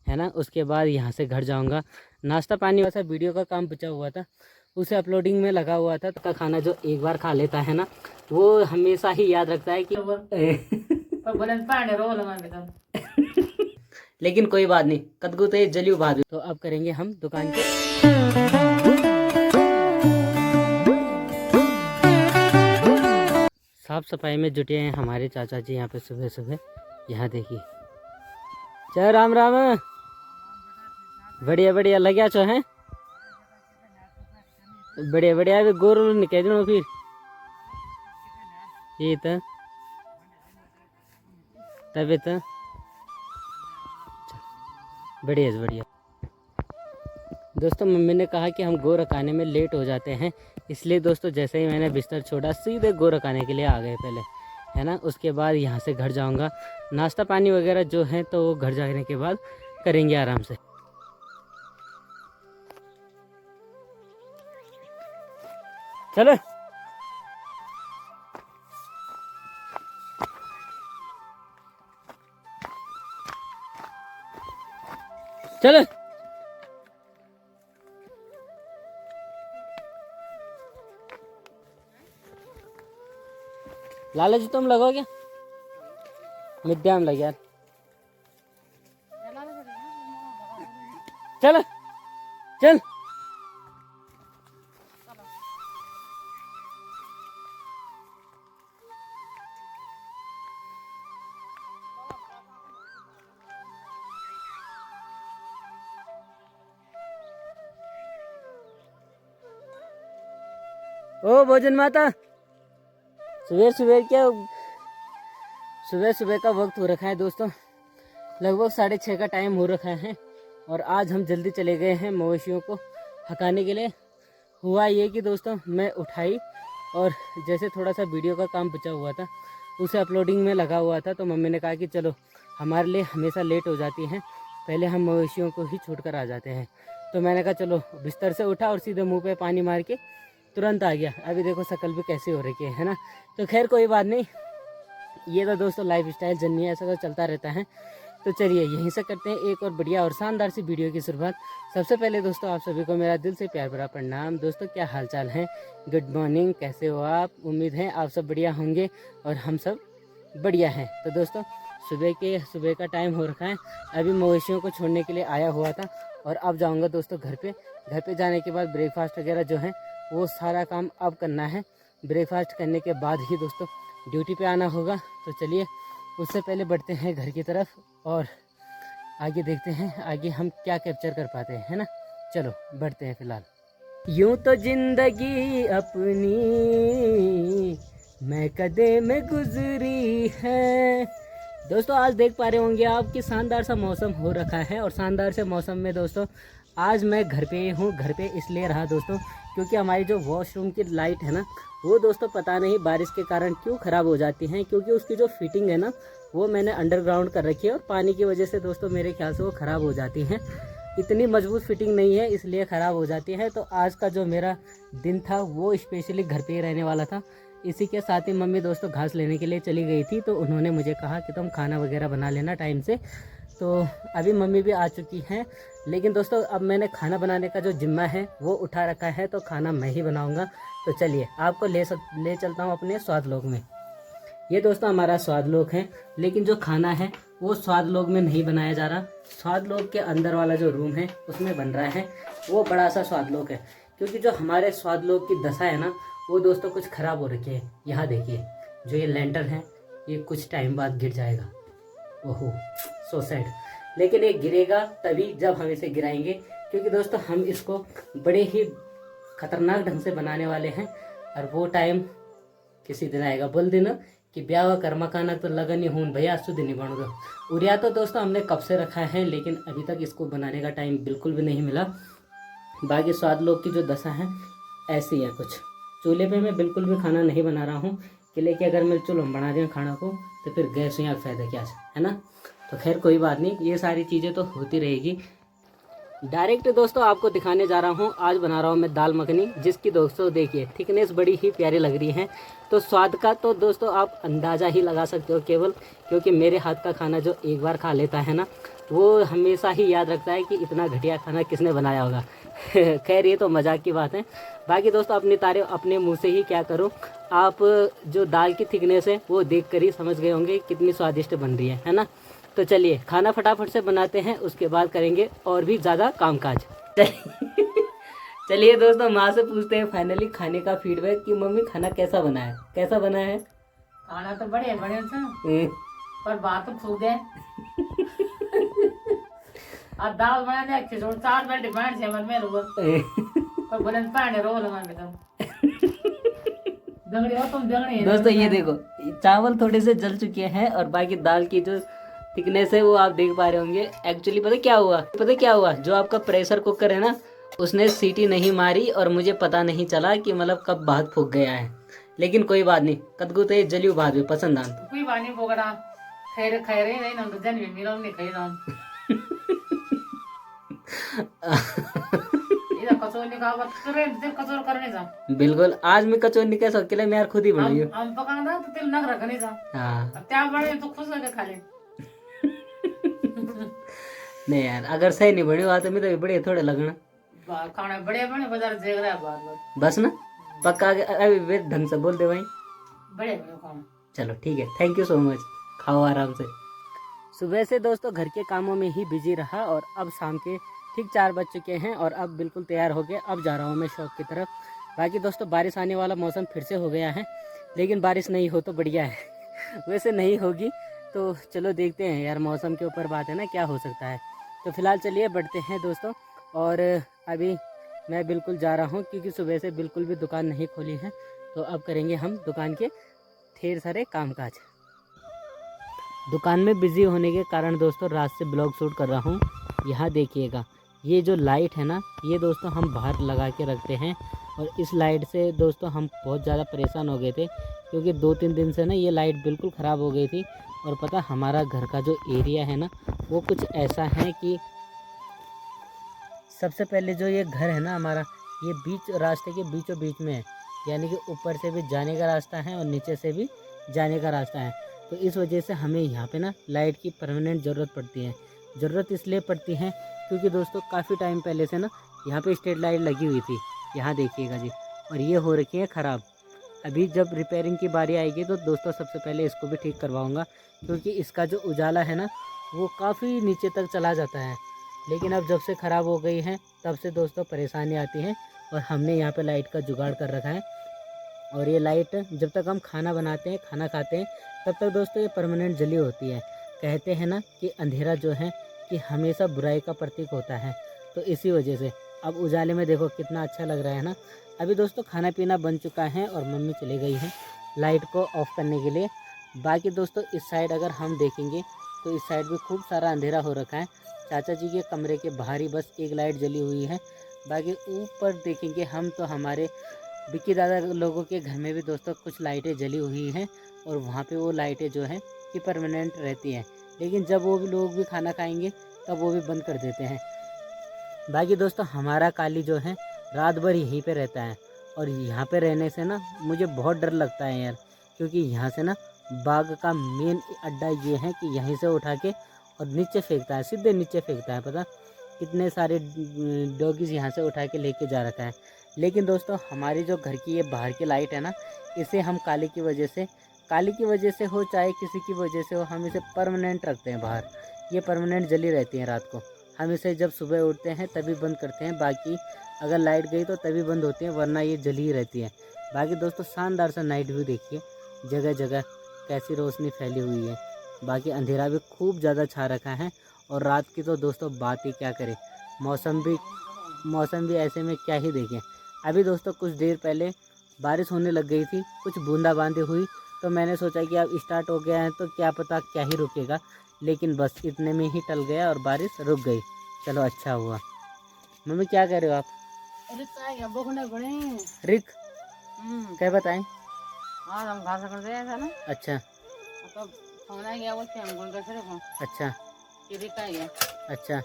है ना। उसके बाद यहाँ से घर जाऊँगा, नाश्ता पानी वैसा वीडियो का काम बचा हुआ था उसे अपलोडिंग में लगा हुआ था। तो खाना जो एक बार खा लेता है ना वो हमेशा ही याद रखता है कि लेकिन कोई बात नहीं, कदगु तो जली भाद। तो अब करेंगे हम दुकान के साफ सफाई में जुटे हैं हमारे चाचा जी यहाँ पे सुबह सुबह। यहाँ देखिए, चल राम राम। बढ़िया बढ़िया लग्या छो हैं, बढ़िया बढ़िया। अभी गोरू निकल दो फिर ये तो तबे तो बढ़िया बढ़िया। दोस्तों मम्मी ने कहा कि हम गो रखाने में लेट हो जाते हैं, इसलिए दोस्तों जैसे ही मैंने बिस्तर छोड़ा सीधे गो रखाने के लिए आ गए पहले, है ना। उसके बाद यहाँ से घर जाऊँगा, नाश्ता पानी वगैरह जो है तो वो घर जाने के बाद करेंगे आराम से। चलो चलो लाला जी तुम लगो क्या मिद्या में लग यार। चल चल ओ भोजन माता, सुबह सुबह क्या सुबह सुबह का वक्त हो रखा है दोस्तों, लगभग 6:30 का टाइम हो रखा है। और आज हम जल्दी चले गए हैं मवेशियों को हकाने के लिए। हुआ ये कि दोस्तों मैं उठाई और जैसे थोड़ा सा वीडियो का काम बचा हुआ था उसे अपलोडिंग में लगा हुआ था, तो मम्मी ने कहा कि चलो हमारे लिए हमेशा लेट हो जाती हैं, पहले हम मवेशियों को ही छोड़ कर आ जाते हैं। तो मैंने कहा चलो बिस्तर से उठा और सीधे मुँह पे पानी मार के तुरंत आ गया। अभी देखो शक्ल भी कैसी हो रही है ना। तो खैर कोई बात नहीं, ये तो दोस्तों लाइफ स्टाइल जर्नी है, ऐसा तो चलता रहता है। तो चलिए यहीं से करते हैं एक और बढ़िया और शानदार सी वीडियो की शुरुआत। सबसे पहले दोस्तों आप सभी को मेरा दिल से प्यार भरा प्रणाम। दोस्तों क्या हालचाल है, गुड मॉर्निंग, कैसे हो आप। उम्मीद है आप सब बढ़िया होंगे और हम सब बढ़िया हैं। तो दोस्तों सुबह का टाइम हो रखा है, अभी मवेशियों को छोड़ने के लिए आया हुआ था और अब जाऊँगा दोस्तों घर पे जाने के बाद ब्रेकफास्ट वगैरह जो है वो सारा काम अब करना है। ब्रेकफास्ट करने के बाद ही दोस्तों ड्यूटी पे आना होगा। तो चलिए उससे पहले बढ़ते हैं घर की तरफ और आगे देखते हैं आगे हम क्या कैप्चर कर पाते हैं, है ना। चलो बढ़ते हैं फिलहाल। यूं तो जिंदगी अपनी मैं कदे में गुजरी है। दोस्तों आज देख पा रहे होंगे आप कि शानदार सा मौसम हो रखा है और शानदार से मौसम में दोस्तों आज मैं घर पे हूँ। घर पे इसलिए रहा दोस्तों क्योंकि हमारी जो वॉशरूम की लाइट है ना वो दोस्तों पता नहीं बारिश के कारण क्यों ख़राब हो जाती हैं, क्योंकि उसकी जो फिटिंग है ना वो मैंने अंडरग्राउंड कर रखी है और पानी की वजह से दोस्तों मेरे ख्याल से वो ख़राब हो जाती हैं। इतनी मजबूत फिटिंग नहीं है इसलिए ख़राब हो जाती है। तो आज का जो मेरा दिन था वो स्पेशली घर पे ही रहने वाला था। इसी के साथ ही मम्मी दोस्तों घास लेने के लिए चली गई थी, तो उन्होंने मुझे कहा कि तुम खाना वगैरह बना लेना टाइम से। तो अभी मम्मी भी आ चुकी हैं, लेकिन दोस्तों अब मैंने खाना बनाने का जो जिम्मा है वो उठा रखा है, तो खाना मैं ही बनाऊंगा। तो चलिए आपको ले चलता हूँ अपने स्वाद लोक में। ये दोस्तों हमारा स्वाद लोक है, लेकिन जो खाना है वो स्वाद लोक में नहीं बनाया जा रहा। स्वाद लोक के अंदर वाला जो रूम है उसमें बन रहा है, वो बड़ा सा स्वाद लोक है। क्योंकि जो हमारे स्वाद लोक की दशा है ना वो दोस्तों कुछ ख़राब हो रखी है। यहाँ देखिए जो ये लेंटर है ये कुछ टाइम बाद गिर जाएगा। ओहो सो सैड। लेकिन ये गिरेगा तभी जब हम इसे गिराएंगे, क्योंकि दोस्तों हम इसको बड़े ही खतरनाक ढंग से बनाने वाले हैं और वो टाइम किसी दिन आएगा। बोल देना कि ब्याह कर्मा काना तो लगन ही हूँ भैया सुध नहीं बन गया। उरिया तो दोस्तों हमने कब से रखा है, लेकिन अभी तक इसको बनाने का टाइम बिल्कुल भी नहीं मिला। बाकी स्वाद लोग की जो दशा है ऐसी है कुछ। चूल्हे पे मैं बिल्कुल भी खाना नहीं बना रहा हूँ कि लेकिन अगर मैं चूल्हा में बना दें खाना को तो फिर गैस यहाँ फायदा क्या है ना। तो खैर कोई बात नहीं, ये सारी चीज़ें तो होती रहेगी। डायरेक्ट दोस्तों आपको दिखाने जा रहा हूँ, आज बना रहा हूँ मैं दाल मखनी, जिसकी दोस्तों देखिए थिकनेस बड़ी ही प्यारी लग रही है। तो स्वाद का तो दोस्तों आप अंदाज़ा ही लगा सकते हो केवल, क्योंकि मेरे हाथ का खाना जो एक बार खा लेता है ना वो हमेशा ही याद रखता है कि इतना घटिया खाना किसने बनाया होगा। खैर ये तो मजाक की बात है। बाकी दोस्तों अपनी तारीफ अपने मुंह से ही क्या करूं, आप जो दाल की थिकनेस है वो देख कर ही समझ गए होंगे कितनी स्वादिष्ट बन रही है ना। तो चलिए खाना फटाफट से बनाते हैं, उसके बाद करेंगे और भी ज़्यादा कामकाज। चलिए दोस्तों माँ से पूछते हैं फाइनली खाने का फीडबैक कि मम्मी खाना कैसा बना है, कैसा बना है। खाना तो बढ़िया बढ़िया था, पर बात तो खूब है। अब दाल बना दे खिचड़ी 4 बैठे बैठ से मन में रोल पर बोले पानी रोल हमारे बेटा दंगड़ी हो तुम दंगड़ी। दोस्तों ये देखो चावल थोड़े से जल चुके हैं और बाकी दाल की जो थिकनेस है वो आप देख पा रहे होंगे। एक्चुअली पता क्या हुआ, जो आपका प्रेशर कुकर है ना उसने सीटी नहीं मारी और मुझे पता नहीं चला कि मतलब कब भात फूक गया है। लेकिन कोई बात नहीं, कदगु तो जलियो भात भी पसंद आन कोई बात नहीं बोगड़ा खैर खैर नहीं ना तो जन भी मिलो नहीं खाई ना इधर कचौड़ी का बात करे तेल कचौड़ करने जा। बिल्कुल आज मैं कचौड़ी कैसे अकेले मैं यार खुद ही बनाई हूँ। हम पकाना तो तेल नग रखने जा। हाँ अब क्या बने तो खुश होके खा ले। नहीं यार अगर सही नहीं बनी बात में तो बड़े थोड़े लगना खाना बढ़िया बने बाजार देख रहा है बार बार बस ना पक्का अभी वे ढंग से बोल दे भाई। बढ़िया बढ़िया खाना। चलो ठीक है, थैंक यू सो मच, खाओ आराम से। सुबह से दोस्तों घर के कामों में ही बिजी रहा और अब शाम के ठीक 4 बज चुके हैं और अब बिल्कुल तैयार हो गए, अब जा रहा हूँ मैं शॉप की तरफ। बाकी दोस्तों बारिश आने वाला मौसम फिर से हो गया है, लेकिन बारिश नहीं हो तो बढ़िया है। वैसे नहीं होगी तो चलो देखते हैं यार, मौसम के ऊपर बात है ना, क्या हो सकता है। तो फिलहाल चलिए बढ़ते हैं दोस्तों। और अभी मैं बिल्कुल जा रहा हूँ क्योंकि सुबह से बिल्कुल भी दुकान नहीं खोली है, तो अब करेंगे हम दुकान के ढेर सारे कामकाज। दुकान में बिज़ी होने के कारण दोस्तों रात से ब्लॉग शूट कर रहा हूँ। यहाँ देखिएगा ये जो लाइट है ना, ये दोस्तों हम बाहर लगा के रखते हैं और इस लाइट से दोस्तों हम बहुत ज़्यादा परेशान हो गए थे क्योंकि 2-3 दिन से ना ये लाइट बिल्कुल ख़राब हो गई थी। और पता हमारा घर का जो एरिया है ना वो कुछ ऐसा है कि सबसे पहले जो ये घर है ना हमारा, ये बीच रास्ते के बीचों बीच में है, यानी कि ऊपर से भी जाने का रास्ता है और नीचे से भी जाने का रास्ता है। तो इस वजह से हमें यहाँ पे ना लाइट की परमानेंट ज़रूरत पड़ती है। ज़रूरत इसलिए पड़ती है क्योंकि दोस्तों काफ़ी टाइम पहले से ना यहाँ पे स्ट्रीट लाइट लगी हुई थी, यहाँ देखिएगा जी, और ये हो रखी है ख़राब। अभी जब रिपेयरिंग की बारी आएगी तो दोस्तों सबसे पहले इसको भी ठीक करवाऊँगा क्योंकि इसका जो उजाला है ना वो काफ़ी नीचे तक चला जाता है। लेकिन अब जब से ख़राब हो गई है तब से दोस्तों परेशानी आती है और हमने यहाँ पे लाइट का जुगाड़ कर रखा है। और ये लाइट जब तक हम खाना बनाते हैं खाना खाते हैं तब तक दोस्तों ये परमानेंट जली होती है। कहते हैं ना कि अंधेरा जो है कि हमेशा बुराई का प्रतीक होता है, तो इसी वजह से अब उजाले में देखो कितना अच्छा लग रहा है ना। अभी दोस्तों खाना पीना बन चुका है और मम्मी चली गई है लाइट को ऑफ़ करने के लिए। बाकी दोस्तों इस साइड अगर हम देखेंगे तो इस साइड भी खूब सारा अंधेरा हो रखा है। चाचा जी के कमरे के बाहर ही बस एक लाइट जली हुई है। बाकी ऊपर देखेंगे हम तो हमारे विक्की दादा लोगों के घर में भी दोस्तों कुछ लाइटें जली हुई हैं और वहाँ पे वो लाइटें जो हैं कि परमानेंट रहती हैं, लेकिन जब वो भी लोग भी खाना खाएंगे तब वो भी बंद कर देते हैं। बाकी दोस्तों हमारा काली जो है रात भर यहीं पे रहता है और यहाँ पे रहने से ना मुझे बहुत डर लगता है यार, क्योंकि यहाँ से ना बाघ का मेन अड्डा ये है कि यहीं से उठा के और नीचे फेंकता है, सीधे नीचे फेंकता है। पता कितने सारे डॉगीज़ यहाँ से उठा के लेके जा रखा है। लेकिन दोस्तों हमारी जो घर की ये बाहर की लाइट है ना, इसे हम काली की वजह से हो चाहे किसी की वजह से हो, हम इसे परमानेंट रखते हैं बाहर। ये परमानेंट जली रहती है रात को। हम इसे जब सुबह उठते हैं तभी बंद करते हैं, बाकी अगर लाइट गई तो तभी बंद होती है, वरना ये जली ही रहती है। बाकी दोस्तों शानदार सा नाइट व्यू देखिए, जगह जगह कैसी रोशनी फैली हुई है। बाकी अंधेरा भी खूब ज़्यादा छा रखा है और रात की तो दोस्तों बात ही क्या करें, मौसम भी ऐसे में क्या ही देखें। अभी दोस्तों कुछ देर पहले बारिश होने लग गई थी, कुछ बूंदाबांदी हुई, तो मैंने सोचा कि अब स्टार्ट हो गया है तो क्या पता क्या ही रुकेगा, लेकिन बस इतने में ही टल गया और बारिश रुक गई। चलो अच्छा हुआ। मम्मी क्या कह रहे हो आप? रिक क्या बताएं? हाँ हम खा सकते हैं ना। अच्छा तो खाना गया वो क्या हम कैसे रखो। अच्छा ये भी का गया। अच्छा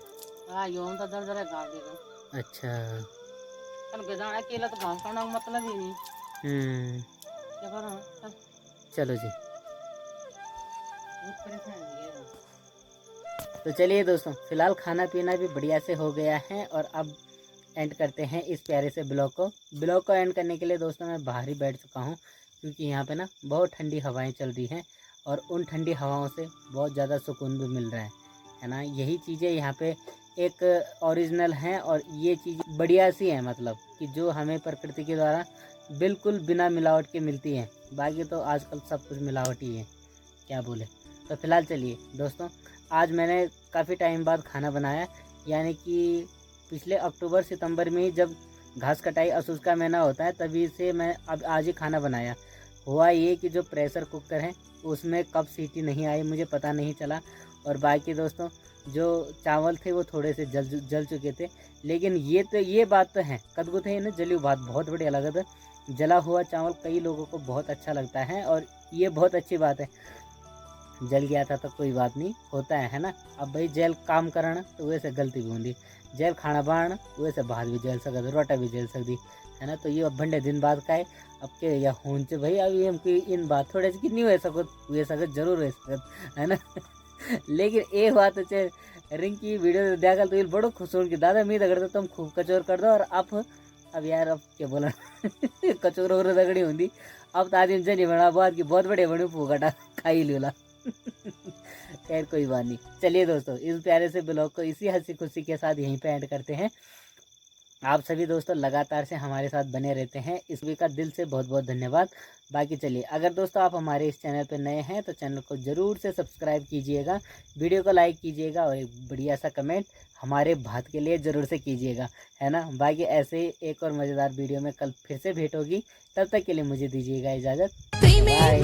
हाँ यूं तो दर दर खा देगा। अच्छा कल गजाना अकेला तो घास खाना का मतलब ही नहीं। क्या करो चलो जी। बहुत परेशान है। तो चलिए दोस्तों, फिलहाल खाना पीना भी बढ़िया से हो गया है और अब एंड करते हैं इस प्यारे से ब्लॉग को एंड करने के लिए दोस्तों मैं बाहर ही बैठ चुका हूँ, क्योंकि यहाँ पे ना बहुत ठंडी हवाएं चल रही हैं और उन ठंडी हवाओं से बहुत ज़्यादा सुकून भी मिल रहा है ना। यही चीज़ें यहाँ पे एक ओरिजिनल हैं और ये चीज़ बढ़िया सी है, मतलब कि जो हमें प्रकृति के द्वारा बिल्कुल बिना मिलावट के मिलती हैं। बाकी तो आजकल सब कुछ मिलावट ही है, क्या बोले। तो फिलहाल चलिए दोस्तों, आज मैंने काफ़ी टाइम बाद खाना बनाया, यानी कि पिछले अक्टूबर सितंबर में ही जब घास कटाई असूस का महीना होता है तभी से मैं अब आज ही खाना बनाया। हुआ ये कि जो प्रेशर कुकर है उसमें कब सीटी नहीं आई मुझे पता नहीं चला, और बाकी दोस्तों जो चावल थे वो थोड़े से जल चुके थे। लेकिन ये बात तो है, कदगु थे ना जली बात बहुत बढ़िया लगा था। जला हुआ चावल कई लोगों को बहुत अच्छा लगता है और ये बहुत अच्छी बात है। जल गया था तो कोई बात नहीं, होता है ना। अब भाई जेल काम करना तो वैसे गलती भी होंगी, जेल खाना बनाना वैसे बाहर भी जेल सकती, रोटा भी जेल सकती है ना। तो ये अब बंडे दिन बाद का है अब के या होन च भाई अभी हम इन बात थोड़े से कितनी हुए सकत जरूर हुए सकत है ना। लेकिन एक बात है, रिंकी वीडियो देखा तो ये बड़ो खुश हो कि दादा मी दगड़ तुम खूब कचोर कर दो। और अब यार अब क्या बोला कचोर और दगड़ी होंगी अब तो आदमी जनी बना बहुत कि बहुत बड़े बड़े फूकटा खाई लोला। खैर कोई बात नहीं। चलिए दोस्तों, इस प्यारे से ब्लॉग को इसी हंसी खुशी के साथ यहीं पे एंड करते हैं। आप सभी दोस्तों लगातार से हमारे साथ बने रहते हैं, इस वीक का दिल से बहुत बहुत धन्यवाद। बाकी चलिए, अगर दोस्तों आप हमारे इस चैनल पर नए हैं तो चैनल को ज़रूर से सब्सक्राइब कीजिएगा, वीडियो को लाइक कीजिएगा और एक बढ़िया सा कमेंट हमारे भात के लिए ज़रूर से कीजिएगा, है ना। बाकी ऐसे ही एक और मज़ेदार वीडियो में कल फिर से भेंट होगी, तब तक के लिए मुझे दीजिएगा इजाज़त। बाय।